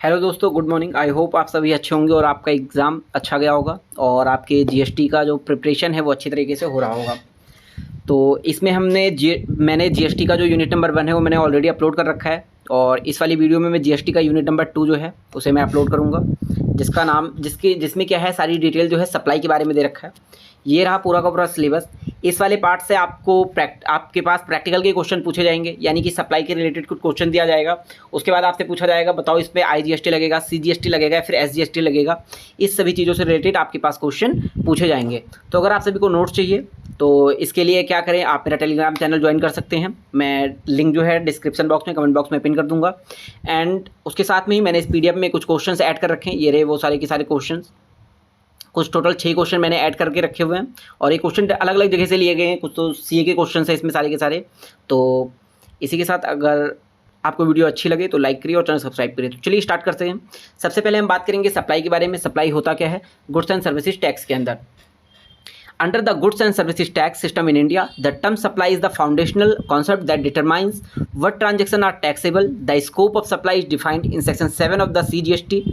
Hello दोस्तों, good morning. I hope आप सभी अच्छे होंगे और आपका एग्ज़ाम अच्छा गया होगा और आपके जीएसटी का जो प्रिपरेशन है वो अच्छी तरीके से हो रहा होगा। तो इसमें मैंने जीएसटी का जो यूनिट नंबर 1 है वो मैंने ऑलरेडी अपलोड कर रखा है और इस वाली वीडियो में मैं जीएसटी का यूनिट नंबर 2 जो है उसे मैं अपलोड करूँगा, जिसमें क्या है, सारी डिटेल जो है सप्लाई के बारे में दे रखा है। ये रहा पूरा का पूरा सिलेबस। इस वाले पार्ट से आपके पास प्रैक्टिकल के क्वेश्चन पूछे जाएंगे, यानी कि सप्लाई के रिलेटेड कुछ क्वेश्चन दिया जाएगा। उसके बाद आपसे पूछा जाएगा बताओ इस पर IGST लगेगा, CGST लगेगा, फिर SGST लगेगा। इस सभी चीज़ों से रिलेटेड आपके पास क्वेश्चन पूछे जाएंगे। तो अगर आप सभी को नोट्स चाहिए तो इसके लिए क्या करें, आप मेरा टेलीग्राम चैनल ज्वाइन कर सकते हैं। मैं लिंक जो है डिस्क्रिप्शन बॉक्स में, कमेंट बॉक्स में पिन कर दूंगा। एंड उसके साथ में ही मैंने इस PDF में कुछ क्वेश्चंस ऐड कर रखे हैं। ये रहे वो सारे के सारे क्वेश्चंस। कुछ टोटल 6 क्वेश्चन मैंने ऐड करके रखे हुए हैं और ये क्वेश्चन अलग अलग जगह से लिए गए हैं। कुछ तो CA के क्वेश्चन हैं इसमें सारे के सारे। तो इसी के साथ अगर आपको वीडियो अच्छी लगे तो लाइक करिए और चैनल सब्सक्राइब करिए। तो चलिए स्टार्ट करते हैं। सबसे पहले हम बात करेंगे सप्लाई के बारे में। सप्लाई होता क्या है गुड्स एंड सर्विसेज टैक्स के अंदर। Under the goods and services tax system in India, the term supply is the foundational concept that determines what transactions are taxable. The scope of supply is defined in Section 7 of the CGST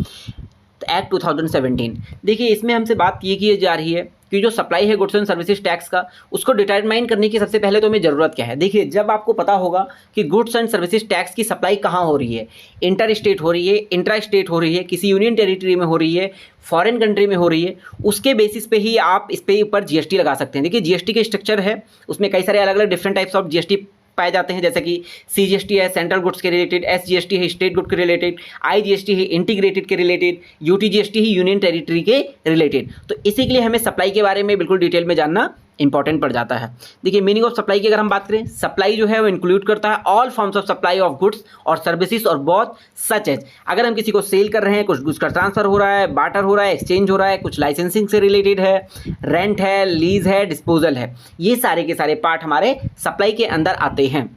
Act 2017। देखिए, इसमें हमसे बात ये की जा रही है कि जो सप्लाई है गुड्स एंड सर्विसेज टैक्स का, उसको डिटरमाइन करने की सबसे पहले तो हमें ज़रूरत क्या है। देखिए, जब आपको पता होगा कि गुड्स एंड सर्विसेज टैक्स की सप्लाई कहाँ हो रही है, इंटर स्टेट हो रही है, इंट्रा स्टेट हो रही है, किसी यूनियन टेरिटरी में हो रही है, फॉरेन कंट्री में हो रही है, उसके बेसिस पे ही आप इस पे ऊपर GST लगा सकते हैं। देखिए, GST के स्ट्रक्चर है, उसमें कई सारे अलग अलग डिफरेंट टाइप्स ऑफ GST पाए जाते हैं, जैसे कि CGST है सेंट्रल गुड्स के रिलेटेड, SGST है स्टेट गुड के रिलेटेड, IGST है इंटीग्रेटेड के रिलेटेड, UTGST है यूनियन टेरिटरी के रिलेटेड। तो इसी के लिए हमें सप्लाई के बारे में बिल्कुल डिटेल में जानना इंपॉर्टेंट पड़ जाता है। देखिए, मीनिंग ऑफ सप्लाई की अगर हम बात करें, सप्लाई जो है वो इंक्लूड करता है all forms of supply of goods और सर्विसेज और बोथ सच एज, अगर हम किसी को सेल कर रहे हैं, कुछ गुड्स का ट्रांसफर हो रहा है, बार्टर हो रहा है, एक्सचेंज हो रहा है, कुछ लाइसेंसिंग से रिलेटेड है, रेंट है, लीज है, डिस्पोजल है, ये सारे के सारे पार्ट हमारे सप्लाई के अंदर आते हैं।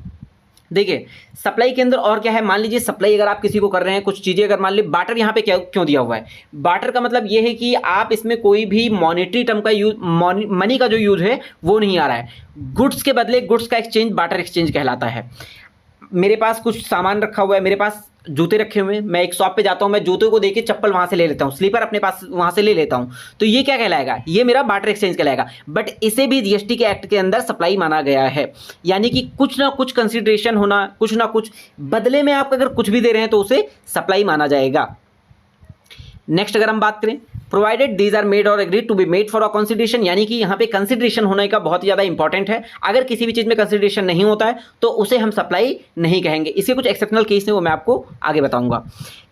देखिए, सप्लाई के अंदर और क्या है, मान लीजिए सप्लाई अगर आप किसी को कर रहे हैं, कुछ चीज़ें अगर मान लीजिए बार्टर यहाँ पे क्यों दिया हुआ है। बार्टर का मतलब ये है कि आप इसमें कोई भी मॉनेटरी टर्म का यूज, मनी का जो यूज है वो नहीं आ रहा है। गुड्स के बदले गुड्स का एक्सचेंज बार्टर एक्सचेंज कहलाता है। मेरे पास कुछ सामान रखा हुआ है, मेरे पास जूते रखे हुए हैं, मैं एक शॉप पे जाता हूँ, मैं जूते को देके चप्पल वहाँ से ले लेता हूँ, स्लीपर अपने पास वहाँ से ले लेता हूँ, तो ये क्या कहलाएगा, ये मेरा बार्टर एक्सचेंज कहलाएगा। बट इसे भी GST के एक्ट के अंदर सप्लाई माना गया है, यानी कि कुछ ना कुछ कंसिडरेशन होना, कुछ ना कुछ बदले में आप अगर कुछ भी दे रहे हैं तो उसे सप्लाई माना जाएगा। नेक्स्ट अगर हम बात करें, प्रोवाइडेड दीज आर मेड और agreed to be made for a consideration, यानी कि यहाँ पे कंसिडरेशन होने का बहुत ज़्यादा इंपॉर्टेंट है। अगर किसी भी चीज़ में कंसिडरेशन नहीं होता है तो उसे हम सप्लाई नहीं कहेंगे। इसके कुछ एक्सेप्शनल केस हैं, वो मैं आपको आगे बताऊंगा।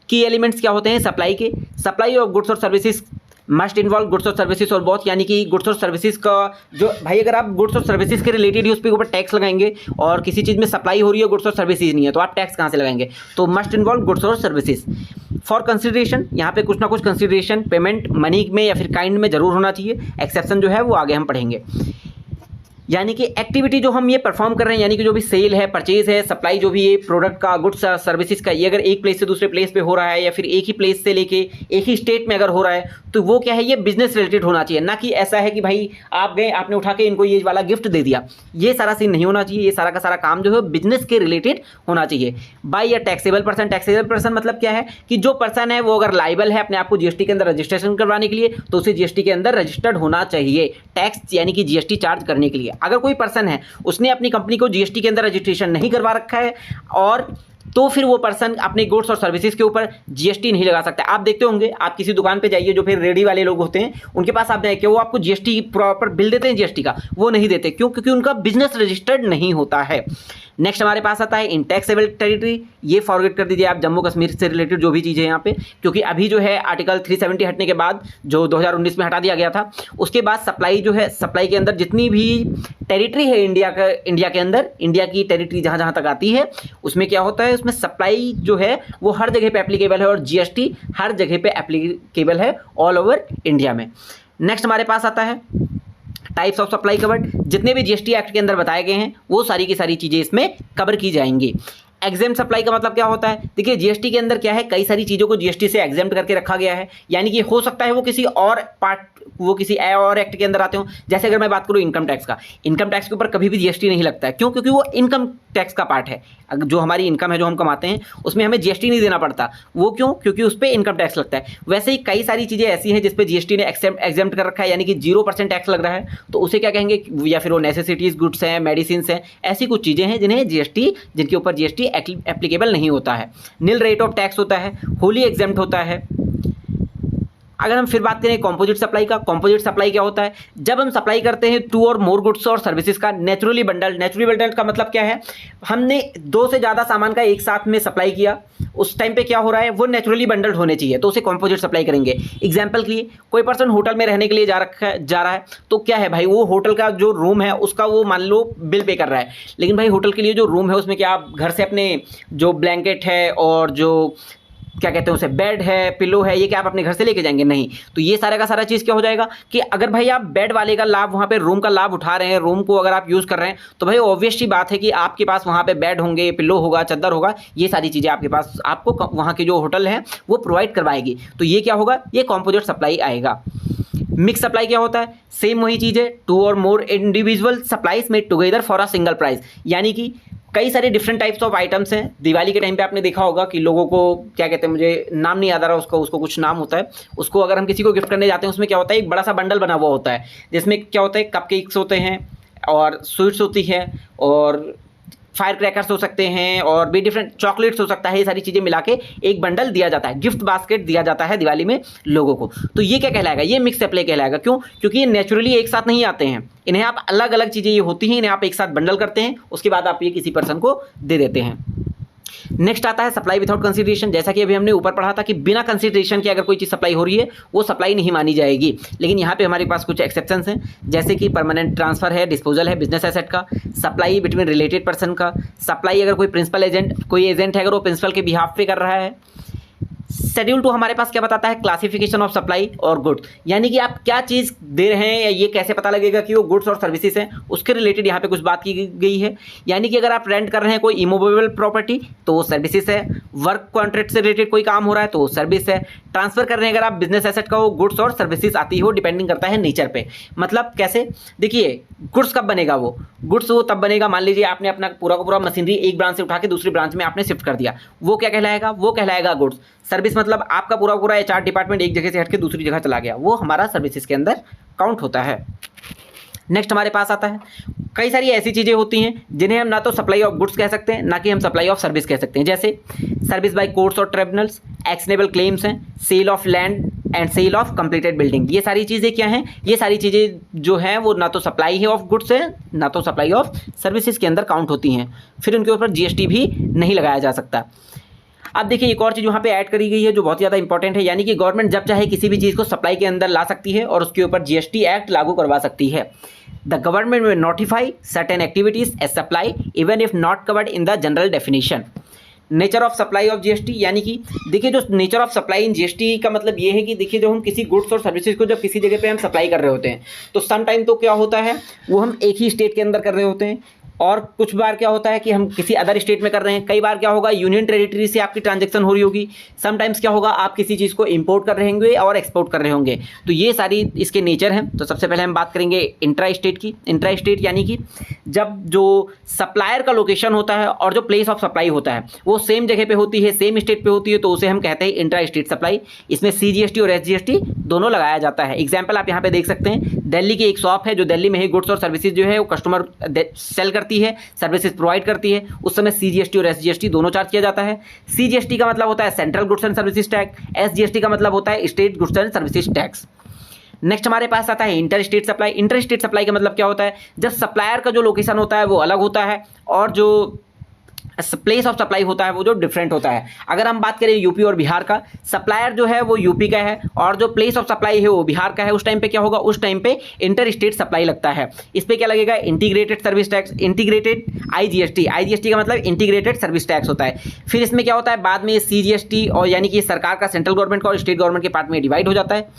की एलिमेंट्स क्या होते हैं सप्लाई के। सप्लाई ऑफ गुड्स और सर्विसेज मस्ट इन्वॉल्व गुड्स और सर्विसेज और बोथ, यानी कि गुड्स और सर्विसेज का जो भाई, अगर आप गुड्स और सर्विसेज के रिलेटेड ही उस पर ऊपर टैक्स लगाएंगे और किसी चीज़ में सप्लाई हो रही है गुड्स और सर्विसेज नहीं है, तो आप टैक्स कहाँ से लगाएंगे। तो मस्ट इन्वॉल्व गुड्स और सर्विसेज। फॉर कंसिडरेशन, यहाँ पे कुछ ना कुछ कंसिडरेशन पेमेंट मनी में या फिर काइंड में जरूर होना चाहिए। एक्सेप्शन जो है वो आगे हम पढ़ेंगे। यानी कि एक्टिविटी जो हम ये परफॉर्म कर रहे हैं, यानी कि जो भी सेल है, परचेज है, सप्लाई जो भी ये प्रोडक्ट का, गुड्स सर्विसेज का, ये अगर एक प्लेस से दूसरे प्लेस पे हो रहा है या फिर एक ही प्लेस से लेके एक ही स्टेट में अगर हो रहा है, तो वो क्या है, ये बिजनेस रिलेटेड होना चाहिए। ना कि ऐसा है कि भाई आप गए, आपने उठा के इनको ये वाला गिफ्ट दे दिया, ये सारा सीन नहीं होना चाहिए। ये सारा का सारा काम जो है बिजनेस के रिलेटेड होना चाहिए। By a taxable person. Taxable person मतलब क्या है कि जो पर्सन है वो अगर लाइबल है अपने आप को GST के अंदर रजिस्ट्रेशन करवाने के लिए, तो उसे GST के अंदर रजिस्टर्ड होना चाहिए टैक्स, यानी कि GST चार्ज करने के लिए। अगर कोई पर्सन है उसने अपनी कंपनी को GST के अंदर रजिस्ट्रेशन नहीं करवा रखा है, और तो फिर वो पर्सन अपने गुड्स और सर्विसेज के ऊपर GST नहीं लगा सकता। आप देखते होंगे, आप किसी दुकान पे जाइए, जो फिर रेडी वाले लोग होते हैं उनके पास आप जाइए, वो आपको GST प्रॉपर बिल देते हैं GST का, वो नहीं देते। क्यों? क्योंकि उनका बिजनेस रजिस्टर्ड नहीं होता है। नेक्स्ट हमारे पास आता है इन टैक्सेबल टेरिटरी। ये फॉरगेट कर दीजिए आप, जम्मू कश्मीर से रिलेटेड जो भी चीज़ें यहाँ पे, क्योंकि अभी जो है आर्टिकल 370 हटने के बाद, जो 2019 में हटा दिया गया था, उसके बाद सप्लाई जो है, सप्लाई के अंदर जितनी भी टेरिटरी है इंडिया के अंदर, इंडिया की टेरिटरी जहाँ जहाँ तक आती है, उसमें क्या होता है, उसमें सप्लाई जो है वो हर जगह पे एप्लीकेबल है और GST हर जगह पे एप्लीकेबल है ऑल ओवर इंडिया में। नेक्स्ट हमारे पास आता है टाइप्स ऑफ सप्लाई कवर्ड। जितने भी GST एक्ट के अंदर बताए गए हैं वो सारी की सारी चीज़ें इसमें कवर की जाएंगी। एग्जेम्प्ट सप्लाई का मतलब क्या होता है? देखिए जीएसटी के अंदर क्या है, कई सारी चीज़ों को जीएसटी से एग्जेम्प्ट करके रखा गया है, यानी कि हो सकता है वो किसी और पार्ट, वो किसी और एक्ट के अंदर आते हो। जैसे अगर मैं बात करूँ इनकम टैक्स का, इनकम टैक्स के ऊपर कभी भी जीएसटी नहीं लगता है। क्यों? क्योंकि वो इनकम टैक्स का पार्ट है। अगर जो हमारी इनकम है, जो हम कमाते हैं, उसमें हमें जीएसटी नहीं देना पड़ता। वो क्यों? क्योंकि उस पर इनकम टैक्स लगता है। वैसे ही कई सारी चीज़ें ऐसी हैं जिस पे जीएसटी ने एग्जेम्प्ट कर रखा है, यानी कि 0% टैक्स लग रहा है, तो उसे क्या कहेंगे? या फिर वो नेसेसिटीज गुड्स हैं, मेडिसिन हैं, ऐसी कुछ चीज़ें हैं जिन्हें जीएसटी, जिनके ऊपर जीएसटी एप्लीकेबल नहीं होता है। नील रेट ऑफ टैक्स होता है, होली एग्जेम्प्ट होता है। अगर हम फिर बात करें कंपोजिट सप्लाई का, कंपोजिट सप्लाई क्या होता है? जब हम सप्लाई करते हैं 2 और मोर गुड्स और सर्विसेज का नेचुरली बंडल। नेचुरली बंडल का मतलब क्या है? हमने 2 से ज़्यादा सामान का एक साथ में सप्लाई किया, उस टाइम पे क्या हो रहा है, वो नेचुरली बंडल्ड होने चाहिए, तो उसे कंपोजिट सप्लाई करेंगे। एग्जाम्पल के लिए, कोई पर्सन होटल में रहने के लिए जा रहा है, तो क्या है भाई, वो होटल का जो रूम है उसका वो मान लो बिल पे कर रहा है, लेकिन भाई होटल के लिए जो रूम है उसमें क्या आप घर से अपने जो ब्लैंकेट है और जो क्या कहते हैं उसे, बेड है, पिलो है, ये क्या आप अपने घर से लेके जाएंगे? नहीं। तो ये सारा का सारा चीज़ क्या हो जाएगा कि अगर भाई आप बेड वाले का लाभ, वहाँ पे रूम का लाभ उठा रहे हैं, रूम को अगर आप यूज़ कर रहे हैं, तो भाई ऑब्वियस सी बात है कि आपके पास वहाँ पे बेड होंगे, पिलो होगा, चादर होगा, ये सारी चीज़ें आपके पास, आपको वहाँ की जो होटल है वो प्रोवाइड करवाएगी। तो ये क्या होगा? ये कॉम्पोजिट सप्लाई आएगा। मिक्स सप्लाई क्या होता है? सेम वही चीज़ है, 2 और more individual supplies made together for a single price, यानी कि कई सारे डिफरेंट टाइप्स ऑफ आइटम्स हैं। दिवाली के टाइम पे आपने देखा होगा कि लोगों को क्या कहते हैं, मुझे नाम नहीं याद आ रहा उसको कुछ नाम होता है, उसको अगर हम किसी को गिफ्ट करने जाते हैं, उसमें क्या होता है, एक बड़ा सा बंडल बना हुआ होता है, जिसमें क्या होता है, कपकेक्स होते हैं और स्वीट्स होती है और फायर क्रैकर्स हो सकते हैं और भी डिफरेंट चॉकलेट्स हो सकता है, ये सारी चीज़ें मिला के एक बंडल दिया जाता है, गिफ्ट बास्केट दिया जाता है दिवाली में लोगों को। तो ये क्या कहलाएगा? ये मिक्स सप्लाई कहलाएगा। क्यों? क्योंकि ये नेचुरली एक साथ नहीं आते हैं, इन्हें आप अलग अलग चीज़ें ये होती हैं, इन्हें आप एक साथ बंडल करते हैं, उसके बाद आप ये किसी पर्सन को दे देते हैं। नेक्स्ट आता है सप्लाई विदाउट कंसीडरेशन। जैसा कि अभी हमने ऊपर पढ़ा था कि बिना कंसीडरेशन के अगर कोई चीज़ सप्लाई हो रही है वो सप्लाई नहीं मानी जाएगी, लेकिन यहाँ पे हमारे पास कुछ एक्सेप्शंस हैं, जैसे कि परमानेंट ट्रांसफर है, डिस्पोजल है बिजनेस एसेट का, सप्लाई बिटवीन रिलेटेड पर्सन का, सप्लाई अगर कोई प्रिंसिपल एजेंट, कोई एजेंट है अगर वो प्रिंसिपल के बिहाफ पे कर रहा है। शेड्यूल 2 हमारे पास क्या बताता है? क्लासिफिकेशन ऑफ सप्लाई और गुड्स, यानी कि आप क्या चीज़ दे रहे हैं या ये कैसे पता लगेगा कि वो गुड्स और सर्विसेज हैं, उसके रिलेटेड यहाँ पे कुछ बात की गई है। यानी कि अगर आप रेंट कर रहे हैं कोई इमूवेबल प्रॉपर्टी तो वो सर्विसेज है, वर्क कॉन्ट्रैक्ट से रिलेटेड कोई काम हो रहा है तो वो सर्विस है, ट्रांसफर कर रहे हैं अगर आप बिजनेस एसेट का, वो गुड्स और सर्विसेज आती हो, डिपेंडिंग करता है नेचर पे। मतलब कैसे? देखिए गुड्स कब बनेगा? वो गुड्स वो तब बनेगा, मान लीजिए आपने अपना पूरा का पूरा मशीनरी एक ब्रांच से उठा के दूसरी ब्रांच में आपने शिफ्ट कर दिया, वो क्या कहलाएगा? वो कहलाएगा गुड्स। सर्विस मतलब आपका पूरा पूरा एचआर डिपार्टमेंट एक जगह से हट के दूसरी जगह चला गया, वो हमारा सर्विसेज के अंदर काउंट होता है। नेक्स्ट हमारे पास आता है, कई सारी ऐसी चीज़ें होती हैं जिन्हें हम ना तो सप्लाई ऑफ गुड्स कह सकते हैं, ना कि हम सप्लाई ऑफ सर्विस कह सकते हैं, जैसे सर्विस बाय कोर्ट्स और ट्रिब्यूनल्स, एक्शनेबल क्लेम्स हैं, sale of land and sale of completed building. ये सारी चीज़ें क्या हैं? ये सारी चीज़ें जो हैं वो ना तो सप्लाई है ऑफ गुड्स है, ना तो सप्लाई ऑफ सर्विसेज के अंदर काउंट होती हैं, फिर उनके ऊपर जीएसटी भी नहीं लगाया जा सकता। अब देखिए एक और चीज़ वहाँ पे ऐड करी गई है जो बहुत ज़्यादा इंपॉर्टेंट है, यानी कि गवर्नमेंट जब चाहे किसी भी चीज़ को सप्लाई के अंदर ला सकती है और उसके ऊपर जीएसटी एक्ट लागू करवा सकती है। The government may notify certain activities as supply even if not covered in the general definition. Nature of supply of GST, यानी कि देखिए जो nature of supply in GST का मतलब ये है कि देखिए जब हम किसी गुड्स और सर्विसेज को जब किसी जगह पे हम सप्लाई कर रहे होते हैं तो सम टाइम तो क्या होता है वो हम एक ही स्टेट के अंदर कर रहे होते हैं, और कुछ बार क्या होता है कि हम किसी अदर स्टेट में कर रहे हैं, कई बार क्या होगा यूनियन टेरिटरी से आपकी ट्रांजैक्शन हो रही होगी, समटाइम्स क्या होगा आप किसी चीज़ को इंपोर्ट कर रहे होंगे और एक्सपोर्ट कर रहे होंगे। तो ये सारी इसके नेचर हैं। तो सबसे पहले हम बात करेंगे इंट्रा स्टेट की। इंट्रा स्टेट यानी कि जब जो सप्लायर का लोकेशन होता है और जो प्लेस ऑफ सप्लाई होता है वो सेम जगह पे होती है, सेम स्टेट पे होती है, तो उसे हम कहते हैं इंट्रा स्टेट सप्लाई। इसमें सीजीएसटी और एसजीएसटी दोनों लगाया जाता है। एग्जाम्पल आप यहाँ पे देख सकते हैं, दिल्ली की एक शॉप है जो दिल्ली में ही गुड्स और सर्विसेज जो है वो कस्टमर सेल करती है, सर्विसेज प्रोवाइड करती है, उस समय सीजीएसटी और एसजीएसटी दोनों चार्ज किया जाता है। सीजीएसटी का मतलब होता है central goods and services tax, SGST का मतलब होता है state goods and services tax. Next हमारे पास आता है inter state supply. Inter state supply का मतलब क्या होता है? जब सप्लायर का जो लोकेशन होता है वो अलग होता है और जो प्लेस ऑफ सप्लाई होता है वो जो डिफरेंट होता है। अगर हम बात करें यूपी और बिहार का, सप्लायर जो है वो यूपी का है और जो प्लेस ऑफ सप्लाई है वो बिहार का है, उस टाइम पे क्या होगा? उस टाइम पे इंटर स्टेट सप्लाई लगता है। इस पे क्या लगेगा? Integrated service tax, integrated IGST. IGST का मतलब इंटीग्रेटेड सर्विस टैक्स होता है। फिर इसमें क्या होता है बाद में सीजीएसटी, और यानी कि सरकार का सेंट्रल गवर्नमेंट का और स्टेट गवर्नमेंट के पार्ट में डिवाइड हो जाता है।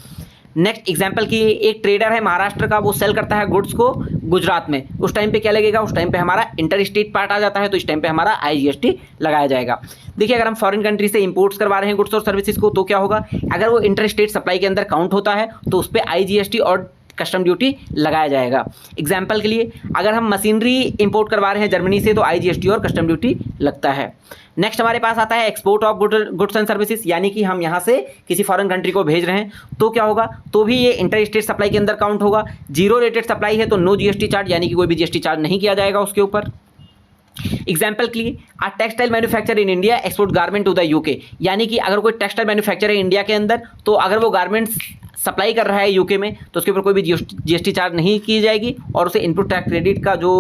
नेक्स्ट एग्जाम्पल की, एक ट्रेडर है महाराष्ट्र का, वो सेल करता है गुड्स को गुजरात में, उस टाइम पे क्या लगेगा, उस टाइम पे हमारा इंटर स्टेट पार्ट आ जाता है, तो इस टाइम पे हमारा IGST लगाया जाएगा। देखिए अगर हम फॉरेन कंट्री से इंपोर्ट्स करवा रहे हैं गुड्स और सर्विसेज को, तो क्या होगा, अगर वो इंटर स्टेट सप्लाई के अंदर काउंट होता है तो उस पर IGST और कस्टम ड्यूटी लगाया जाएगा। एग्जाम्पल के लिए अगर हम मशीनरी इंपोर्ट करवा रहे हैं जर्मनी से, तो IGST और कस्टम ड्यूटी लगता है। नेक्स्ट हमारे पास आता है export of goods and services, यानी कि हम यहाँ से किसी फॉरेन कंट्री को भेज रहे हैं, तो क्या होगा, तो भी ये इंटर स्टेट सप्लाई के अंदर काउंट होगा। जीरो रेटेड सप्लाई है तो नो GST चार्ज, यानी कि कोई भी GST चार्ज नहीं किया जाएगा उसके ऊपर। एग्जाम्पल के लिए a textile manufacture in India export garment to the UK, यानी कि अगर कोई टेक्सटाइल मैन्युफैक्चर है इंडिया के अंदर, तो अगर वो गारमेंट्स सप्लाई कर रहा है UK में, तो उसके ऊपर कोई भी GST चार्ज नहीं की जाएगी और उसे इनपुट टैक्स क्रेडिट का जो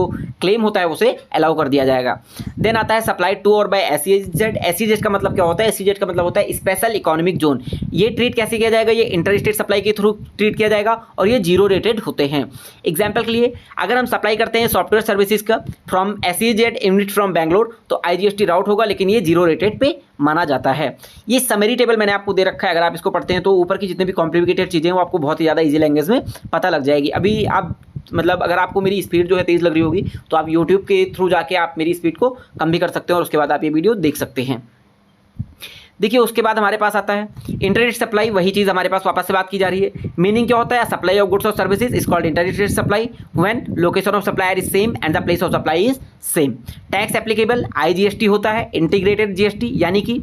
क्लेम होता है उसे अलाउ कर दिया जाएगा। देन आता है सप्लाई टू और बाय SEZ। SEZ का मतलब क्या होता है, SEZ का मतलब होता है स्पेशल इकोनॉमिक जोन। ये ट्रीट कैसे किया जाएगा, ये इंटर स्टेट सप्लाई के थ्रू ट्रीट किया जाएगा और ये जीरो रेटेड होते हैं। एग्जाम्पल के लिए अगर हम सप्लाई करते हैं सॉफ्टवेयर सर्विसेज का from SEZ unit from Bangalore, तो IGST राउट होगा, लेकिन ये जीरो रेटेड पे माना जाता है। ये समरी टेबल मैंने आपको दे रखा है, अगर आप इसको पढ़ते हैं तो ऊपर की जितने भी कॉम्प्लिकेटेड चीज़ें हैं वो आपको बहुत ही ज़्यादा इजी लैंग्वेज में पता लग जाएगी। अभी आप मतलब अगर आपको मेरी स्पीड जो है तेज़ लग रही होगी, तो आप YouTube के थ्रू जाके आप मेरी स्पीड को कम भी कर सकते हैं और उसके बाद आप ये वीडियो देख सकते हैं। देखिए उसके बाद हमारे पास आता है इंटरनेट सप्लाई, वही चीज़ हमारे पास वापस से बात की जा रही है। मीनिंग क्या होता है, सप्लाई ऑफ गुड्स और services is called internet supply when location of supplier is same and the place of supply is same. Tax applicable IGST होता है, इंटीग्रेटेड GST, यानी कि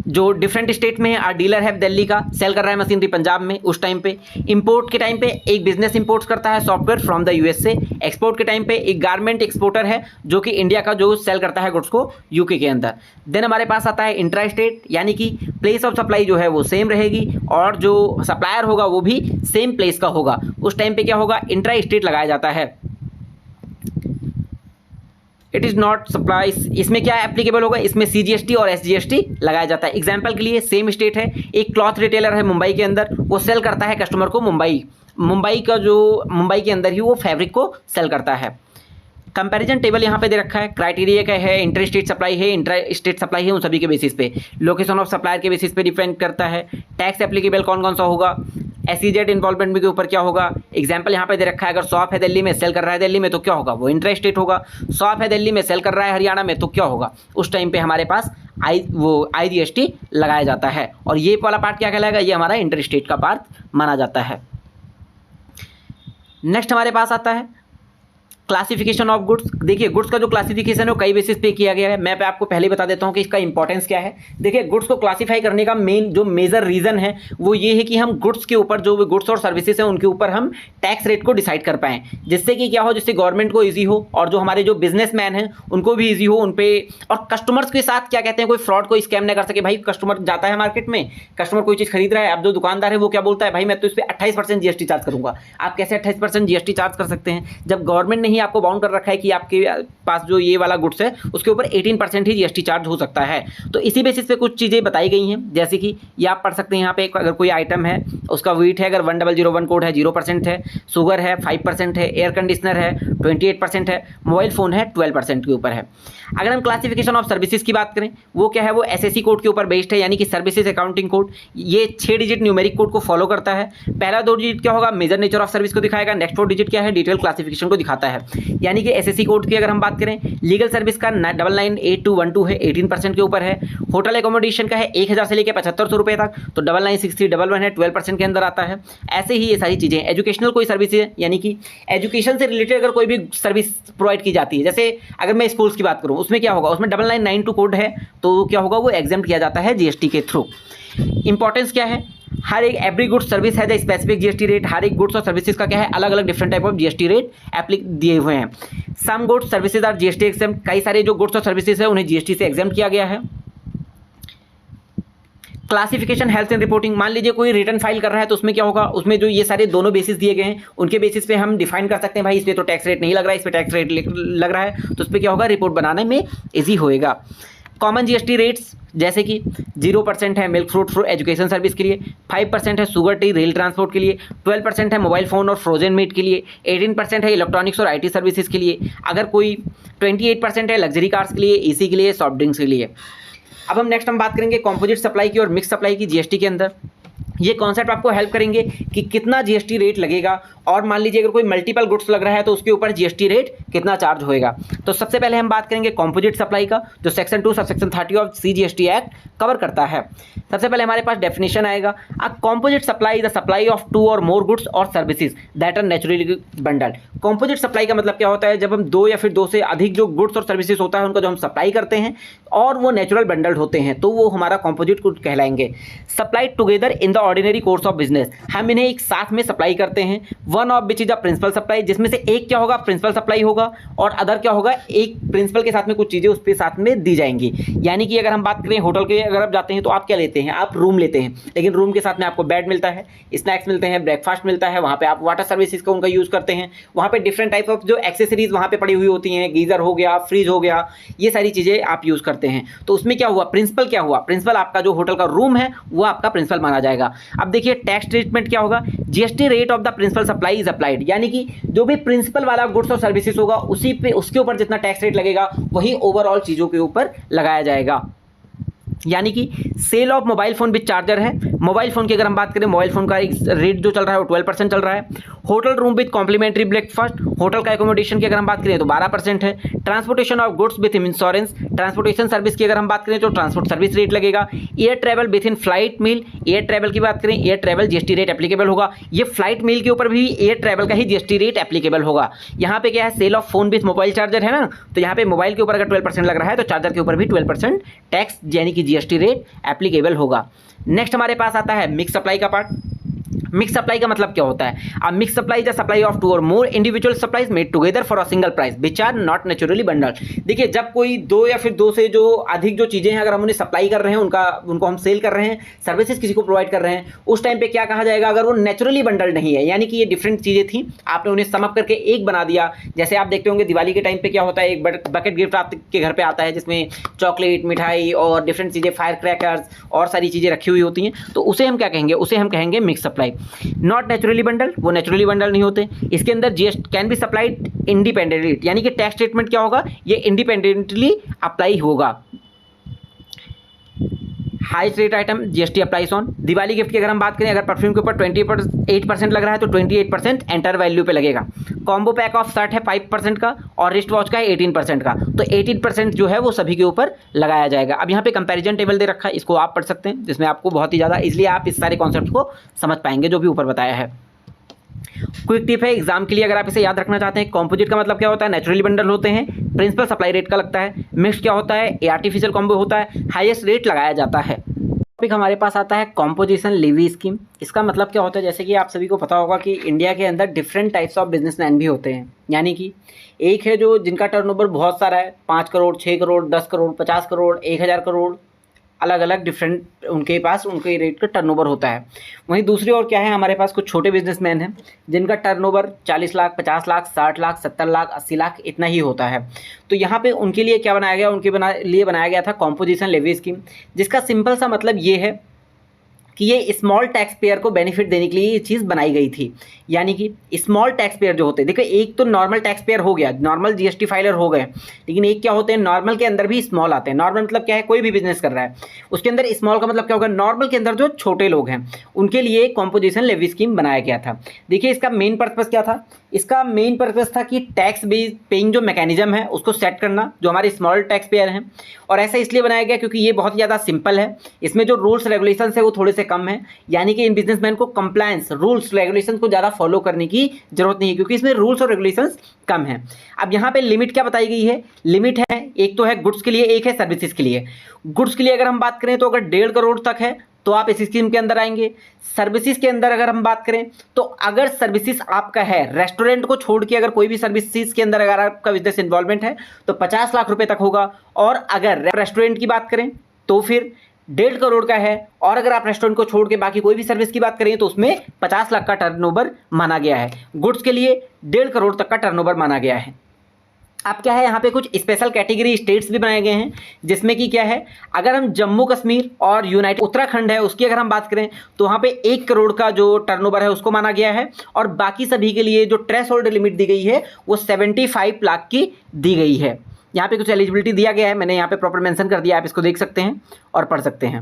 जो डिफरेंट स्टेट में है, डीलर है दिल्ली का, सेल कर रहा है मशीनरी पंजाब में, उस टाइम पे इंपोर्ट के टाइम पे एक बिजनेस इंपोर्ट्स करता है सॉफ्टवेयर फ्रॉम द US से। एक्सपोर्ट के टाइम पे एक गारमेंट एक्सपोर्टर है जो कि इंडिया का जो सेल करता है गुड्स को UK के अंदर। देन हमारे पास आता है इंट्रा स्टेट, यानी कि प्लेस ऑफ सप्लाई जो है वो सेम रहेगी और जो सप्लायर होगा वो भी सेम प्लेस का होगा। उस टाइम पे क्या होगा, इंट्रा स्टेट लगाया जाता है। इट इज़ नॉट सप्लाई, इसमें क्या एप्लीकेबल होगा, इसमें CGST और SGST लगाया जाता है। एग्जाम्पल के लिए सेम स्टेट है, एक क्लॉथ रिटेलर है मुंबई के अंदर, वो सेल करता है कस्टमर को मुंबई के अंदर ही वो फैब्रिक को सेल करता है। कंपैरिजन टेबल यहाँ पे दे रखा है, क्राइटेरिया क्या है, इंटर स्टेट सप्लाई है, इंट्रा स्टेट सप्लाई है, उन सभी के बेसिस पे, लोकेशन ऑफ सप्लायर के बेसिस पे डिपेंड करता है। टैक्स एप्लीकेबल कौन कौन सा होगा, SEZ इन्वॉल्वमेंट के ऊपर क्या होगा। एग्जाम्पल यहाँ पे दे रखा है, अगर शॉप है दिल्ली में, सेल कर रहा है दिल्ली में, तो क्या होगा, वो इंट्रा स्टेट होगा। शॉप है दिल्ली में, सेल कर रहा है हरियाणा में, तो क्या होगा, उस टाइम पे हमारे पास IGST लगाया जाता है। और ये वाला पार्ट क्या कहलाएगा, ये हमारा इंटर स्टेट का पार्ट माना जाता है। नेक्स्ट हमारे पास आता है क्लासिफिकेशन ऑफ गुड्स। देखिए गुड्स का जो क्लासिफिकेशन है वो कई बेसिस पे किया गया है। मैं आपको पहले बता देता हूँ कि इसका इंपॉर्टेंस क्या है। देखिए गुड्स को क्लासिफाई करने का मेजर रीज़न है वो ये है कि हम गुड्स के ऊपर, जो गुड्स और सर्विसेज हैं उनके ऊपर हम टैक्स रेट को डिसाइड कर पाएँ, जिससे कि क्या हो, जिससे गवर्नमेंट को ईजी हो और जो हमारे जो बिजनेसमैन हैं उनको भी ईजी हो उन पर, और कस्टमर्स के साथ क्या कहते हैं, कोई फ्रॉड, कोई स्कैम नहीं कर सके। भाई कस्टमर जाता है मार्केट में, कस्टमर कोई चीज़ खरीद रहा है, अब जो दुकानदार है वो क्या बोलता है, भाई मैं तो इस पर 28% GST चार्ज करूँगा। आप कैसे 28% GST चार्ज कर सकते हैं जब गवर्नमेंट ने ही आपको बाउंड कर रखा है कि आपके पास जो ये वाला गुड्स है उसके ऊपर 18% ही GST चार्ज हो सकता है। तो इसी बेसिस पे कुछ चीज़ें बताई गई हैं, जैसे कि ये आप पढ़ सकते हैं यहाँ पे, अगर कोई आइटम है उसका वेट है, अगर 1001 कोड है 0% है, शुगर है 5% है, एयर कंडीशनर है 28% है, मोबाइल फ़ोन है 12% के ऊपर है। अगर हम क्लासिफिकेशन ऑफ सर्विसेज की बात करें, वो क्या है, वो SSC कोड के ऊपर बेस्ड है, यानी कि सर्विसेज अकाउंटिंग कोड। ये 6 डिजिट न्यूमेरिक कोड को फॉलो करता है। पहला 2 डिजिट क्या होगा, मेजर नेचर ऑफ सर्विस को दिखाएगा, नेक्स्ट 4 डिजिट क्या है, डिटेल क्लासिफिकेशन को दिखाता है। यानी कि SSC कोड की अगर हम बात करें, लीगल सर्विस का 998212 है, 18% के ऊपर है। होटल एकोमोडेशन का है 1000 से लेकर 7500 रुपये तक, तो 996311 है, 12% के अंदर आता है। ऐसे ही ये सारी चीज़ें। एजुकेशनल कोई सर्विस है, यानी कि एजुकेशन से रिलेटेड अगर कोई भी सर्विस प्रोवाइड की जाती है, जैसे अगर मैं स्कूल्स की बात करूँ, उसमें क्या होगा, उसमें 9992 कोड है, तो क्या होगा, वो एग्जाम किया जाता है GST के थ्रू। इंपॉर्टेंस क्या है, हर एक एवरी गुड्स सर्विस है द स्पेसिफिक GST रेट। हर एक गुड्स और सर्विसेज का क्या है, अलग अलग different type of GST rate एप्लिक दिए हुए हैं। Some goods services are GST exempt, कई सारे जो गुड्स और सर्विसेज है उन्हें GST से एग्जेम्प्ट किया गया है। क्लासिफिकेशन हेल्थ एंड रिपोर्टिंग, मान लीजिए कोई रिटर्न फाइल कर रहा है तो उसमें क्या होगा, उसमें जो ये सारे दोनों बेसिस दिए गए हैं उनके बेसिस पे हम डिफाइन कर सकते हैं, भाई इस पर तो टैक्स रेट नहीं लग रहा है, इस पर टैक्स रेट लग रहा है, तो उस पर क्या होगा, रिपोर्ट बनाने में ईजी होएगा। कॉमन GST रेट्स जैसे कि 0% है मिल्क फ्रूट एजुकेशन सर्विस के लिए, 5% है शुगर टी रेल ट्रांसपोर्ट के लिए, 12% है मोबाइल फ़ोन और फ्रोजन मीट के लिए, 18% है इलेक्ट्रॉनिक्स और IT सर्विसेज के लिए, अगर कोई 28% है लग्जरी कार्स के लिए, AC के लिए, सॉफ्ट ड्रिंक्स के लिए। अब हम नेक्स्ट बात करेंगे कॉम्पोजिट सप्लाई की और मिक्स सप्लाई की GST के अंदर। ये कॉन्सेप्ट आपको हेल्प करेंगे कि कितना जीएसटी रेट लगेगा, और मान लीजिए अगर कोई मल्टीपल गुड्स लग रहा है तो उसके ऊपर जीएसटी रेट कितना चार्ज होएगा। तो सबसे पहले हम बात करेंगे कॉम्पोजिट सप्लाई का, जो section 2 subsection 30 of CGST act cover करता है। सबसे पहले हमारे पास डेफिनेशन आएगा, a composite supply the supply of 2 और मोर गुड्स और services that are naturally bundled. Composite supply का मतलब क्या होता है, जब हम 2 या फिर 2 से अधिक जो गुड्स और सर्विसेज होता है उनका जो हम सप्लाई करते हैं और वो नेचुरल बंडल्ड होते हैं तो वो हमारा कॉम्पोजिट गुड कहलाएंगे। Supply together in the ordinary course of business, हम इन्हें एक साथ में सप्लाई करते हैं। One of which is a principal supply, जिसमें से एक क्या होगा, प्रिंसिपल सप्लाई होगा, और अदर क्या होगा, एक प्रिंसिपल के साथ में कुछ चीज़ें उस पे साथ में दी जाएंगी। यानी कि अगर हम बात करें होटल के, अगर आप जाते हैं तो आप क्या लेते हैं, आप रूम लेते हैं, लेकिन रूम के साथ में आपको बेड मिलता है, स्नैक्स मिलते हैं, ब्रेकफास्ट मिलता है, वहाँ पे आप वाटर सर्विसेज का उनका यूज़ करते हैं, वहाँ पे डिफरेंट टाइप ऑफ जो एक्सेसरीज वहाँ पे पड़ी हुई होती हैं, गीज़र हो गया, फ्रिज हो गया, ये सारी चीज़ें आप यूज़ करते हैं। तो उसमें क्या हुआ, प्रिंसिपल क्या हुआ, प्रिंसिपल आपका जो होटल का रूम है वो आपका प्रिंसिपल माना जाएगा। अब देखिए टैक्स ट्रीटमेंट क्या होगा, GST rate of the principal supply is applied, यानी कि जो भी प्रिंसिपल वाला गुड्स और सर्विसेज होगा उसी पे, उसके ऊपर जितना टैक्स रेट लगेगा वही ओवरऑल चीज़ों के ऊपर लगाया जाएगा। यानी कि sale of mobile phone with charger है, मोबाइल फ़ोन की अगर हम बात करें, मोबाइल फ़ोन का एक रेट जो चल रहा है वो 12% चल रहा है। Hotel room with complimentary breakfast, hotel का एकोमोडेशन की अगर हम बात करें तो 12% है। Transportation of goods with insurance, transportation service की अगर हम बात करें तो ट्रांसपोर्ट सर्विस रेट लगेगा। Air travel with in flight meal, air travel की बात करें, air travel GST rate applicable होगा। ये फ्लाइट मील के ऊपर भी एयर ट्रैवल का ही जीएसटी रेट एप्लीकेबल होगा। यहाँ पे क्या है, sale of phone with mobile charger है ना, तो यहाँ पे मोबाइल के ऊपर अगर 12% लग रहा है तो चार्जर के ऊपर भी 12% टैक्स यानी कि जीएसटी रेट एप्लीकेबल होगा। नेक्स्ट हमारे पास आता है मिक्स सप्लाई का पार्ट। मिक्स सप्लाई का मतलब क्या होता है, अब mix supply the supply of 2 और more individual supplies made together for a single price which are not naturally bundled. देखिए जब कोई 2 या फिर 2 से जो अधिक जो चीज़ें हैं अगर हम उन्हें सप्लाई कर रहे हैं, उनको हम सेल कर रहे हैं, सर्विसेज किसी को प्रोवाइड कर रहे हैं, उस टाइम पे क्या कहा जाएगा, अगर वो नेचुरली बंडल्ड नहीं है, यानी कि ये डिफरेंट चीज़ें थी, आपने उन्हें समअप करके एक बना दिया। जैसे आप देखते होंगे दिवाली के टाइम पे क्या होता है, एक बकेट गिफ्ट आपके घर पे आता है जिसमें चॉकलेट, मिठाई और डिफरेंट चीज़ें, फायर क्रैकर्स और सारी चीज़ें रखी हुई होती हैं, तो उसे हम क्या कहेंगे, उसे हम कहेंगे mix supply. Not naturally bundle, वो नेचुरली बंडल नहीं होते। इसके अंदर GST can be supplied independently, यानी कि टैक्स ट्रीटमेंट क्या होगा, ये इंडिपेंडेंटली अप्लाई होगा। Highest rate item GST applies on. Diwali gift की अगर हम बात करें, अगर परफ्यूम के ऊपर 28% लग रहा है तो 28% एंटर वैल्यू पे लगेगा। कॉम्बो पैक ऑफ शर्ट है 5% का और रिस्ट वॉच का है 18% का, तो 18% जो है वो सभी के ऊपर लगाया जाएगा। अब यहाँ पे कंपैरिजन टेबल दे रखा है, इसको आप पढ़ सकते हैं, जिसमें आपको बहुत ही ज़्यादा इसलिए आप इस सारे कॉन्सेप्ट को समझ पाएंगे जो भी ऊपर बताया है। क्विक टिप है एग्जाम के लिए, अगर आप इसे याद रखना चाहते हैं, कॉम्पोजिट का मतलब क्या होता है, नेचुरली बंडल होते हैं, प्रिंसिपल सप्लाई रेट का लगता है, मिक्स क्या होता है, ये आर्टिफिशियल कॉम्बो होता है, हाईएस्ट रेट लगाया जाता है। टॉपिक हमारे पास आता है कॉम्पोजिशन लेवी स्कीम। इसका मतलब क्या होता है, जैसे कि आप सभी को पता होगा कि इंडिया के अंदर डिफरेंट टाइप्स ऑफ बिजनेसमैन भी होते हैं, यानी कि एक है जो जिनका टर्नओवर बहुत सारा है, 5 करोड़, 6 करोड़, 10 करोड़, 50 करोड़, 1000 करोड़, अलग अलग डिफरेंट उनके पास उनके रेट का टर्नओवर होता है। वहीं दूसरी ओर क्या है, हमारे पास कुछ छोटे बिजनेसमैन हैं जिनका टर्नओवर 40 लाख, 50 लाख, 60 लाख, 70 लाख, 80 लाख इतना ही होता है। तो यहाँ पे उनके लिए क्या बनाया गया, लिए बनाया गया था कॉम्पोजिशन लेवी स्कीम, जिसका सिंपल सा मतलब ये है कि ये स्मॉल टैक्स पेयर को बेनिफिट देने के लिए ये चीज़ बनाई गई थी। यानी कि स्मॉल टैक्स पेयर जो होते हैं, देखो एक तो नॉर्मल टैक्स पेयर हो गया, नॉर्मल जीएसटी फाइलर हो गए, लेकिन एक क्या होते हैं, नॉर्मल के अंदर भी स्मॉल आते हैं। नॉर्मल मतलब क्या है, कोई भी बिजनेस कर रहा है उसके अंदर स्मॉल का मतलब क्या होगा, नॉर्मल के अंदर जो छोटे लोग हैं उनके लिए कॉम्पोजिशन लेवी स्कीम बनाया गया था। देखिए इसका मेन पर्पज़ क्या था, इसका मेन पर्पज़ था कि टैक्स बेस पेइंग जो मैकेनिज्म है उसको सेट करना, जो हमारे स्मॉल टैक्स पेयर हैं। और ऐसा इसलिए बनाया गया क्योंकि ये बहुत ज़्यादा सिंपल है, इसमें जो रूल्स रेगुलेशंस है वो थोड़े से कम है, यानी कि इन बिजनेसमैन को कंप्लायंस रूल्स रेगुलेशंस को ज़्यादा फॉलो करने की जरूरत नहीं है, क्योंकि इसमें रूल्स और रेगुलेशंस कम है। अब यहाँ पे लिमिट क्या बताई गई है, लिमिट है एक तो है गुड्स के लिए, एक है सर्विसेज के लिए। गुड्स के लिए अगर हम बात करें तो अगर 1.5 करोड़ तक है तो आप इस स्कीम के अंदर आएंगे। सर्विसेज के अंदर अगर हम बात करें तो अगर सर्विसेज आपका है, रेस्टोरेंट को छोड़ के अगर कोई भी सर्विसेज के अंदर अगर आपका बिजनेस इन्वॉल्वमेंट है तो 50 लाख रुपए तक होगा। और अगर रेस्टोरेंट की बात करें तो फिर 1.5 करोड़ का है, और अगर आप रेस्टोरेंट को छोड़ के बाकी कोई भी सर्विस की बात करें तो उसमें 50 लाख का टर्नओवर माना गया है। गुड्स के लिए 1.5 करोड़ तक का टर्नओवर माना गया है। अब क्या है, यहाँ पे कुछ स्पेशल कैटेगरी स्टेट्स भी बनाए गए हैं, जिसमें कि क्या है, अगर हम जम्मू कश्मीर और यूनाइटेड उत्तराखंड है उसकी अगर हम बात करें तो वहाँ पे 1 करोड़ का जो टर्नओवर है उसको माना गया है। और बाकी सभी के लिए जो थ्रेशोल्ड लिमिट दी गई है वो 75 लाख की दी गई है। यहाँ पे कुछ एलिजिबिलिटी दिया गया है, मैंने यहाँ पे प्रॉपर मेंशन कर दिया, आप इसको देख सकते हैं और पढ़ सकते हैं।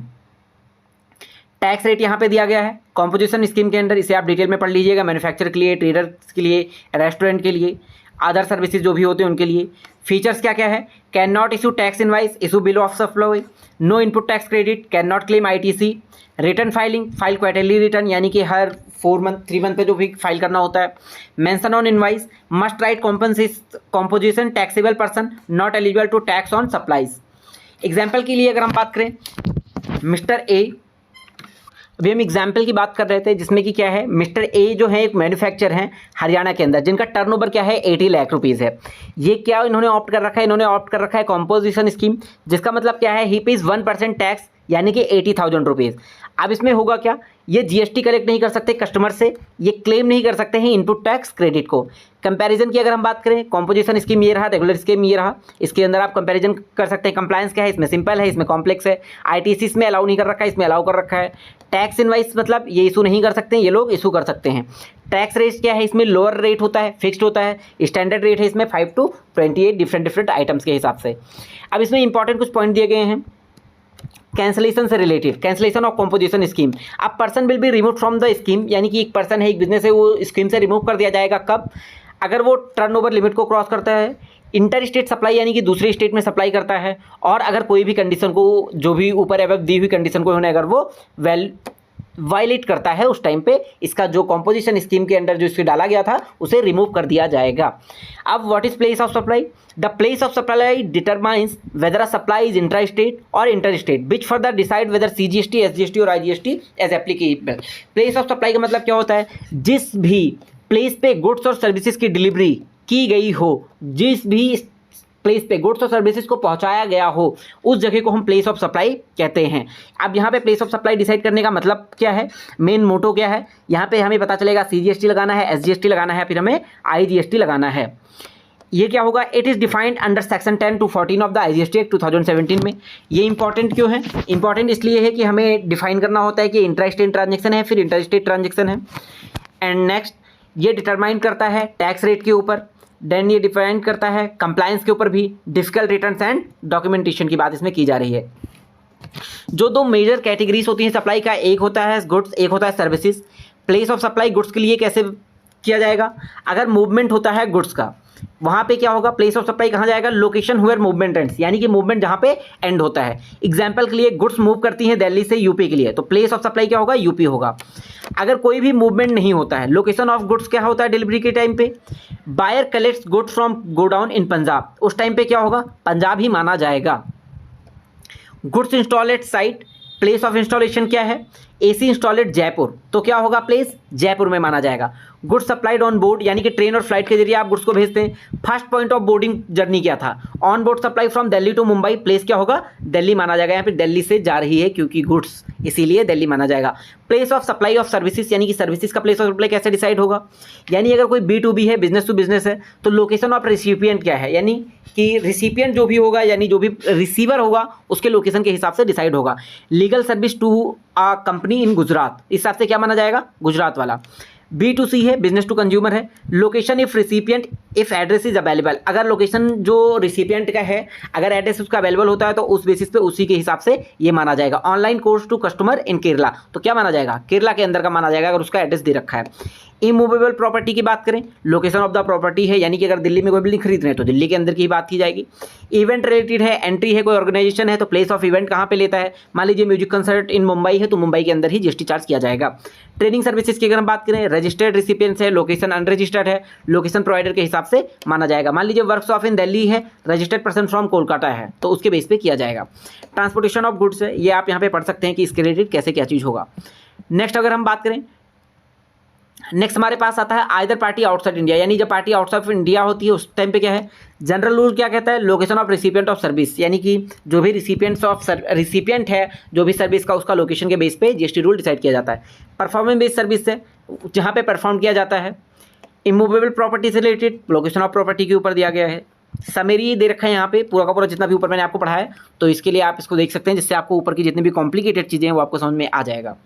टैक्स रेट यहाँ पे दिया गया है कॉम्पोजिशन स्कीम के अंडर, इसे आप डिटेल में पढ़ लीजिएगा। मैन्युफैक्चर के लिए, ट्रेडर्स के लिए, रेस्टोरेंट के लिए, अदर सर्विसेज जो भी होते हैं उनके लिए। फीचर्स क्या क्या है? Can not issue tax invoice, issue bill of supply, no input tax credit, can not claim ITC, return filing, file quarterly return यानी कि हर 4 मंथ 3 मंथ पे जो भी फाइल करना होता है। Mention on invoice, must write composition taxable person, not eligible to tax on supplies. Example के लिए अगर हम बात करें, मिस्टर ए, अभी हम एग्जाम्पल की बात कर रहे थे जिसमें कि क्या है, मिस्टर ए जो है एक मैन्युफैक्चर हैं हरियाणा के अंदर, जिनका टर्नओवर क्या है 80 लाख रुपीज़ है। ये क्या इन्होंने ऑप्ट कर रखा है? इन्होंने ऑप्ट कर रखा है कॉम्पोजिशन स्कीम, जिसका मतलब क्या है, ही पेज 1% टैक्स यानी कि 80,000 रुपीज़। अब इसमें होगा क्या, ये GST कलेक्ट नहीं कर सकते कस्टमर से, ये क्लेम नहीं कर सकते हैं इनपुट टैक्स क्रेडिट को। कंपैरिजन की अगर हम बात करें, कॉम्पोजिशन स्कीम ये रहा, रेगुलर स्कीम ये रहा, इसके अंदर आप कंपैरिजन कर सकते हैं। कंप्लायंस क्या है, इसमें सिंपल है, इसमें कॉम्प्लेक्स है। ITC इसमें अलाउ नहीं कर रखा है, इसमें अलाउ कर रखा है। टैक्स इनवाइस मतलब ये इशू नहीं कर सकते, ये लोग इशू कर सकते हैं। टैक्स रेट क्या है, इसमें लोअर रेट होता है, फिक्स्ड होता है। स्टैंडर्ड रेट है इसमें 5 to 28 डिफरेंट आइटम्स के हिसाब से। अब इसमें इंपॉर्टेंट कुछ पॉइंट दिए गए हैं कैंसलेशन से related, cancellation of composition scheme. अब person will be remove from the scheme, यानी कि एक पर्सन है, एक बिजनेस है, वो स्कीम से रिमूव कर दिया जाएगा। कब? अगर वो टर्नओवर लिमिट को क्रॉस करता है, इंटर स्टेट सप्लाई यानी कि दूसरे स्टेट में सप्लाई करता है, और अगर कोई भी कंडीशन को, जो भी ऊपर एवं दी हुई कंडीशन को उन्होंने अगर वो वायलेट करता है, उस टाइम पे इसका जो कॉम्पोजिशन स्कीम के अंडर जो इसके डाला गया था उसे रिमूव कर दिया जाएगा। अब what is place of supply? The place of supply determines whether a supply is intra state और inter state, which further decide whether CGST, SGST और IGST as applicable. Place of supply का मतलब क्या होता है? जिस भी प्लेस पे गुड्स और सर्विसेज की डिलीवरी की गई हो, जिस भी प्लेस पे गुड्स और सर्विसेज को पहुंचाया गया हो, उस जगह को हम प्लेस ऑफ सप्लाई कहते हैं। अब यहाँ पे प्लेस ऑफ सप्लाई डिसाइड करने का मतलब क्या है, मेन मोटो क्या है, यहाँ पे हमें पता चलेगा CGST लगाना है, SGST लगाना है, फिर हमें IGST लगाना है। ये क्या होगा? It is defined under section 10 to 14 of the IGST act 2017 में। ये इंपॉर्टेंट क्यों है? इंपॉर्टेंट इसलिए है कि हमें डिफाइन करना होता है कि इंट्रा स्टेट ट्रांजेक्शन है, फिर इंटर स्टेट ट्रांजेक्शन है। एंड नेक्स्ट, ये डिटरमाइन करता है टैक्स रेट के ऊपर, देन ये डिफाइन करता है कंप्लायंस के ऊपर भी, डिफिकल्ट रिटर्न्स एंड डॉक्यूमेंटेशन की बात इसमें की जा रही है। जो 2 मेजर कैटेगरीज होती हैं सप्लाई का, एक होता है गुड्स, एक होता है services. Place of supply goods के लिए कैसे किया जाएगा? अगर मूवमेंट होता है गुड्स का, वहाँ पे क्या होगा? प्लेस ऑफ सप्लाई कहाँ जाएगा? लोकेशन हुएर मूवमेंट एंड्स, यानी कि मूवमेंट जहाँ पे एंड होता है। एग्जाम्पल के लिए गुड्स मूव करती हैं दिल्ली से यूपी के लिए, तो प्लेस ऑफ सप्लाई क्या होगा? यूपी होगा। अगर कोई भी मूवमेंट नहीं होता है, लोकेशन ऑफ गुड्स क्या होता है डिलीवरी के टाइम पे? Buyer collects goods from godown in Punjab, उस टाइम पे क्या होगा? पंजाब ही माना जाएगा। Goods install at site, place of installation क्या है? AC इंस्टॉल एट जयपुर, तो क्या होगा? प्लेस जयपुर में माना जाएगा। गुड्स सप्लाइड ऑन बोर्ड, यानी कि ट्रेन और फ्लाइट के जरिए आप गुड्स को भेजते हैं। First point of boarding journey क्या था? On board supply from Delhi to Mumbai, place क्या होगा? दिल्ली माना जाएगा। यहाँ पे दिल्ली से जा रही है क्योंकि गुड्स, इसीलिए दिल्ली माना जाएगा। Place of supply of services, यानी कि सर्विसेज का प्लेस ऑफ सप्लाई कैसे डिसाइड होगा? यानी अगर कोई B2B है, बिजनेस टू बिजनेस है, तो लोकेशन ऑफ रिसिपिएंट क्या है? यानी कि रिसिपिएंट जो भी होगा, यानी जो भी रिसीवर होगा, उसके लोकेशन के हिसाब से डिसाइड होगा। Legal service to a company in Gujarat, इस हिसाब से क्या माना जाएगा? गुजरात वाला। B2C है, बिजनेस टू कंज्यूमर है। Location if recipient if address is available, अगर लोकेशन जो रिसिपिएंट का है, अगर एड्रेस उसका अवेलेबल होता है तो उस बेसिस पे उसी के हिसाब से ये माना जाएगा। Online course to customer in Kerala, तो क्या माना जाएगा? केरला के अंदर का माना जाएगा अगर उसका एड्रेस दे रखा है। इमूवेबल प्रॉपर्टी की बात करें, लोकेशन ऑफ द प्रॉपर्टी है, यानी कि अगर दिल्ली में कोई बिल्डिंग खरीद रहे हैं तो दिल्ली के अंदर की ही बात की जाएगी। इवेंट रिलेटेड है, एंट्री है, कोई ऑर्गेनाइजेशन है, तो प्लेस ऑफ इवेंट कहाँ पे लेता है? मान लीजिए म्यूजिक कंसर्ट इन मुंबई है, तो मुंबई के अंदर ही GST चार्ज किया जाएगा। ट्रेनिंग सर्विसेज की अगर हम बात करें, रजिस्टर्ड रिसिपिएंट्स है, लोकेशन अनरजिस्टर्ड है, लोकेशन प्रोवाइडर के हिसाब से माना जाएगा। मान लीजिए वर्कशॉप इन दिल्ली है, रजिस्टर्ड पर्सन फ्रॉम कोलकाता है, तो उसके बेस पे किया जाएगा। ट्रांसपोर्टेशन ऑफ गुड्स है, ये आप यहाँ पे पढ़ सकते हैं कि इसके रिलेटेड कैसे क्या चीज़ होगा। नेक्स्ट अगर हम बात करें, नेक्स्ट हमारे पास आता है आइदर पार्टी आउटसाइड इंडिया, यानी जब पार्टी आउटसाइड ऑफ इंडिया होती है उस टाइम पे क्या है? जनरल रूल क्या कहता है? Location of recipient of service, यानी कि जो भी रिसिपिएंट है, जो भी सर्विस का, उसका लोकेशन के बेस पे GST रूल डिसाइड किया जाता है। परफॉर्मेंस बेस्ड सर्विस है, जहाँ पे परफॉर्म किया जाता है। इमूवेबल प्रॉपर्टी से रिलेटेड लोकेशन ऑफ प्रॉपर्टी के ऊपर दिया गया है। समरी दे रखा है यहाँ पे पूरा का पूरा, जितना भी ऊपर मैंने आपको पढ़ाया है, तो इसके लिए आप इसको देख सकते हैं, जिससे आपको ऊपर की जितनी भी कॉम्प्लिकेटेड चीज़ें हैं वो आपको समझ में आ जाएगा।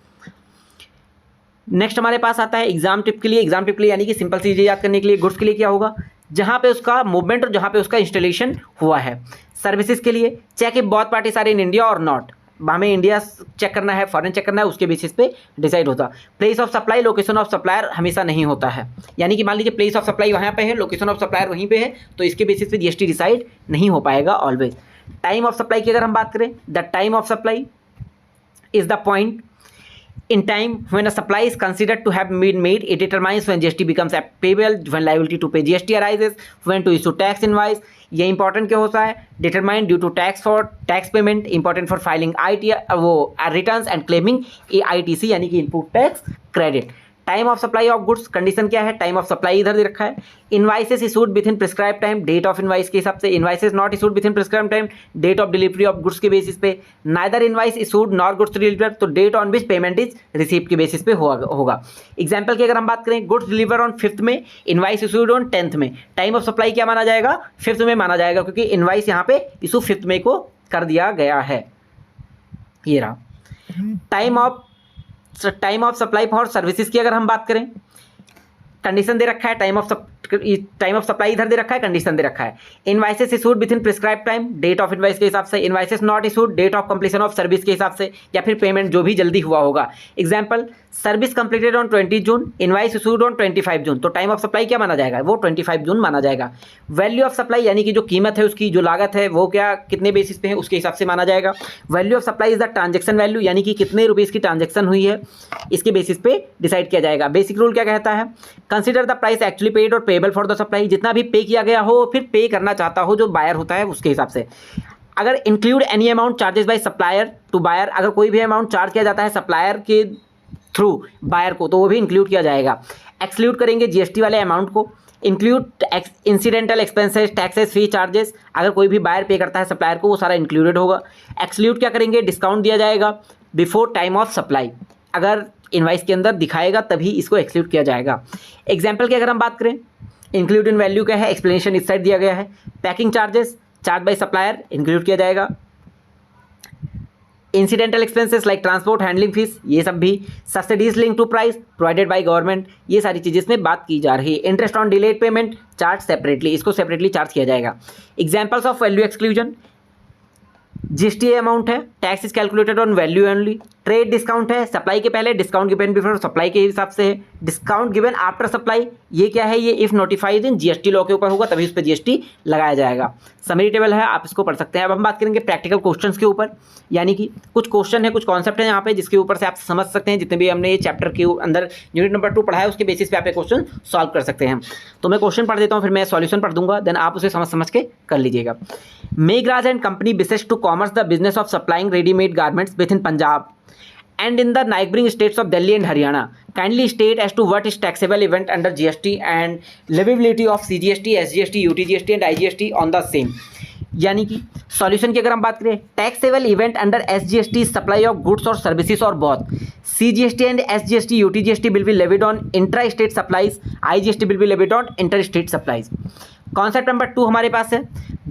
नेक्स्ट हमारे पास आता है एग्जाम टिप के लिए। एग्जाम टिप के लिए यानी कि सिंपल सी चीज़ें याद करने के लिए, गुड्स के लिए क्या होगा? जहाँ पे उसका मूवमेंट और जहाँ पे उसका इंस्टॉलेशन हुआ है। सर्विसेज के लिए, check if both parties are in India और नॉट, हमें इंडिया चेक करना है, फॉरेन चेक करना है, उसके बेसिस पे डिसाइड होता। Place of supply, location of supplier हमेशा नहीं होता है, यानी कि मान लीजिए प्लेस ऑफ सप्लाई वहाँ पे है, लोकेशन ऑफ सप्लायर वहीं पे है, तो इसके बेसिस पे जीएसटी डिसाइड नहीं हो पाएगा ऑलवेज। टाइम ऑफ सप्लाई की अगर हम बात करें, the time of supply is the point in time when a supply is considered to have been made. It determines when GST becomes payable, when liability to pay GST arises, when to issue tax invoice. ये important क्या होता है, determine due to tax payment, important for filing returns and claiming AITC यानी कि input tax credit. Time of supply of goods, condition क्या है, time of supply इधर दे रखा है। Invoices issued within prescribe time, date of invoice के हिसाब से। Invoices not issued within prescribe time, date of delivery of goods के बेसिस पे। Neither invoice issued nor goods delivered, तो date on which payment is received के basis पे होगा। Example की अगर हम बात करें, गुड्स डिलीवर ऑन 5th में, इनवाइस इशूड ऑन 10th में। टाइम ऑफ सप्लाई क्या माना जाएगा, 5th में माना जाएगा, क्योंकि इनवाइस यहाँ पे इशू 5th में को कर दिया गया है। ये रहा time of supply for services की अगर हम बात करें, कंडीशन दे रखा है, टाइम ऑफ सप्लाई इधर दे रखा है, कंडीशन दे रखा है। Invoices issued within prescribe time, date of invoice के हिसाब से। Invoices not issued, date of completion of service के हिसाब से, या फिर पेमेंट जो भी जल्दी हुआ होगा। Example, service completed on 20 June, invoice issued on 25 जून, तो टाइम ऑफ सप्लाई क्या माना जाएगा, वो 25 जून माना जाएगा। वैल्यू ऑफ सप्लाई यानी कि जो कीमत है उसकी, जो लागत है वो क्या कितने बेसिस पे है उसके हिसाब से माना जाएगा। Value of supply is the transaction value, यानी कि कितने रुपीज़ की ट्रांजेक्शन हुई है इसके बेसिस पे डिसाइड किया जाएगा। बेसिक रूल क्या कहता है, consider the price actually paid और पेएबल फॉर द सप्लाई, जितना भी पे किया गया हो फिर पे करना चाहता हो जो बायर होता है उसके हिसाब से। अगर include any amount charges by supplier to buyer, अगर कोई भी अमाउंट चार्ज किया जाता है सप्लायर के थ्रू बायर को, तो वो भी इंक्लूड किया जाएगा। एक्सक्लूड करेंगे जीएसटी वाले अमाउंट को। इंक्लूड इंसिडेंटल एक्सपेंसेस, टैक्सेस, फी, चार्जेस, अगर कोई भी बायर पे करता है सप्लायर को वो सारा इंक्लूडेड होगा। एक्सक्लूड क्या करेंगे, डिस्काउंट दिया जाएगा बिफोर टाइम ऑफ सप्लाई, अगर इनवाइस के अंदर दिखाएगा तभी इसको एक्सक्लूड किया जाएगा। एग्जाम्पल की अगर हम बात करें, इंक्लूड इन वैल्यू क्या है, एक्सप्लेनेशन इस साइड दिया गया है। Packing charges, charge by supplier, include किया जाएगा। Incidental expenses like transport, handling fees, ये सब भी। Subsidies link to price provided by government, ये सारी चीज़ें इसमें बात की जा रही है। Interest on delayed payment charge separately, इसको सेपरेटली चार्ज किया जाएगा। Examples of value exclusion, GST amount है, tax is calculated on value only. Trade discount है, सप्लाई के पहले, डिस्काउंट गिवन बिफोर सप्लाई के हिसाब से है। डिस्काउंट गिवन आफ्टर सप्लाई, ये क्या है, ये if notified in GST law के ऊपर होगा तभी उस पर जीएसटी लगाया जाएगा। समरी टेबल है, आप इसको पढ़ सकते हैं। अब हम बात करेंगे प्रैक्टिकल क्वेश्चंस के ऊपर, यानी कि कुछ क्वेश्चन है, कुछ कॉन्सेप्ट है यहाँ पे जिसके ऊपर से आप समझ सकते हैं। जितने भी हमने ये चैप्टर के अंदर यूनिट नंबर 2 पढ़ा है उसके बेसिस पे आप ये क्वेश्चन सॉल्व कर सकते हैं। तो मैं क्वेश्चन पढ़ देता हूँ, फिर मैं सॉल्यूशन पढ़ दूंगा, देन आप उसे समझ के कर लीजिएगा। Meghraj and company wishes to commence the business of supplying readymade garments within Punjab and in the neighboring states of Delhi and Haryana. Kindly state as to what is taxable event under GST and leviability of CGST, SGST, UTGST and IGST on the same. यानी कि solution की अगर हम बात करें, taxable event under SGST supply of goods और services और both. CGST and SGST, UTGST will be levied on intra state supplies, IGST will be levied on inter state supplies. Concept number 2 हमारे पास है,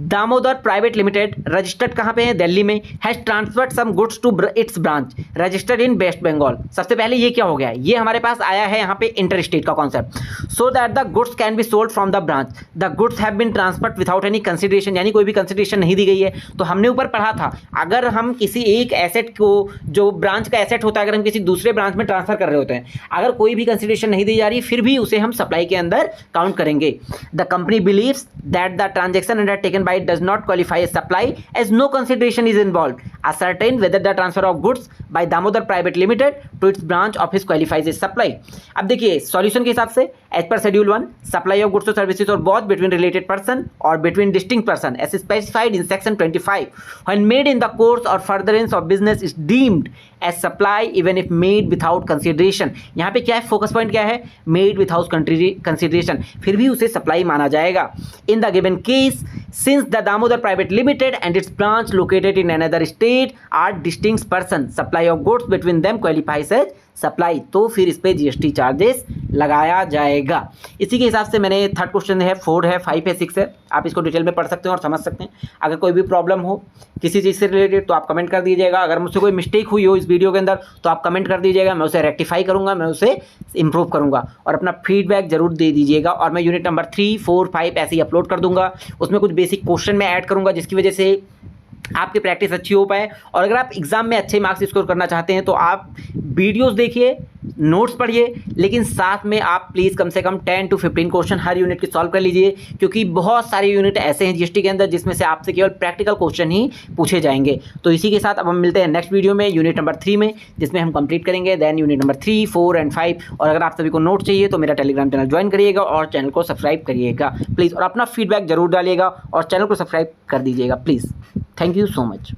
Damodar private limited registered कहाँ पे है, दिल्ली में, has transferred some goods to its branch registered in West Bengal. सबसे पहले ये क्या हो गया, ये हमारे पास आया है यहाँ पे इंटर स्टेट का concept. So that the goods can be sold from the branch, the goods have been transferred without any consideration, यानी कोई भी कंसिडरेशन नहीं दी गई है। तो हमने ऊपर पढ़ा था, अगर हम किसी एक एसेट को, जो ब्रांच का एसेट होता है, अगर हम किसी दूसरे ब्रांच में ट्रांसफर कर रहे होते हैं, अगर कोई भी कंसिडरेशन नहीं दी जा रही, फिर भी उसे हम सप्लाई के अंदर काउंट करेंगे। The company believes that the transaction undertaken by it does not qualify as supply as no consideration is involved. Ascertain whether the transfer of goods by Damodar Private Limited to its branch office qualifies as supply. अब देखिए solution के हिसाब से, as per schedule 1, supply of goods और services और both between related person और between distinct person as specified in section 25 when made in the course or furtherance of business is deemed as supply even if made without consideration. यहाँ पे क्या है, focus point क्या है, made without consideration, फिर भी उसे सप्लाई माना जाएगा। In the given case, since the Damodar Private Limited and its branch located in another state are distinct persons, supply of goods between them qualifies as supply, तो फिर इस पे GST charges लगाया जाएगा। इसी के हिसाब से मैंने 3rd क्वेश्चन है, 4 है, 5 है, 6 है, आप इसको डिटेल में पढ़ सकते हैं और समझ सकते हैं। अगर कोई भी प्रॉब्लम हो किसी चीज़ से रिलेटेड तो आप कमेंट कर दीजिएगा। अगर मुझसे कोई मिस्टेक हुई हो इस वीडियो के अंदर तो आप कमेंट कर दीजिएगा, मैं उसे रेक्टिफाई करूँगा, मैं उसे इंप्रूव करूँगा और अपना फीडबैक जरूर दे दीजिएगा। और मैं यूनिट नंबर 3, 4, 5 ऐसे ही अपलोड कर दूँगा, उसमें कुछ बेसिक क्वेश्चन मैं ऐड करूँगा जिसकी वजह से आपकी प्रैक्टिस अच्छी हो पाए। और अगर आप एग्ज़ाम में अच्छे मार्क्स स्कोर करना चाहते हैं तो आप वीडियोज़ देखिए, नोट्स पढ़िए, लेकिन साथ में आप प्लीज़ कम से कम 10 to 15 क्वेश्चन हर यूनिट के सॉल्व कर लीजिए, क्योंकि बहुत सारे यूनिट ऐसे हैं जीएसटी के अंदर जिसमें से आपसे केवल प्रैक्टिकल क्वेश्चन ही पूछे जाएंगे। तो इसी के साथ अब हम मिलते हैं नेक्स्ट वीडियो में यूनिट नंबर 3 में, जिसमें हम कंप्लीट करेंगे देन यूनिट नंबर 3, 4 एंड 5। और अगर आप सभी को नोट चाहिए तो मेरा टेलीग्राम चैनल ज्वाइन करिएगा और चैनल को सब्सक्राइब करिएगा प्लीज़, और अपना फीडबैक जरूर डालिएगा और चैनल को सब्सक्राइब कर दीजिएगा please. Thank you so much.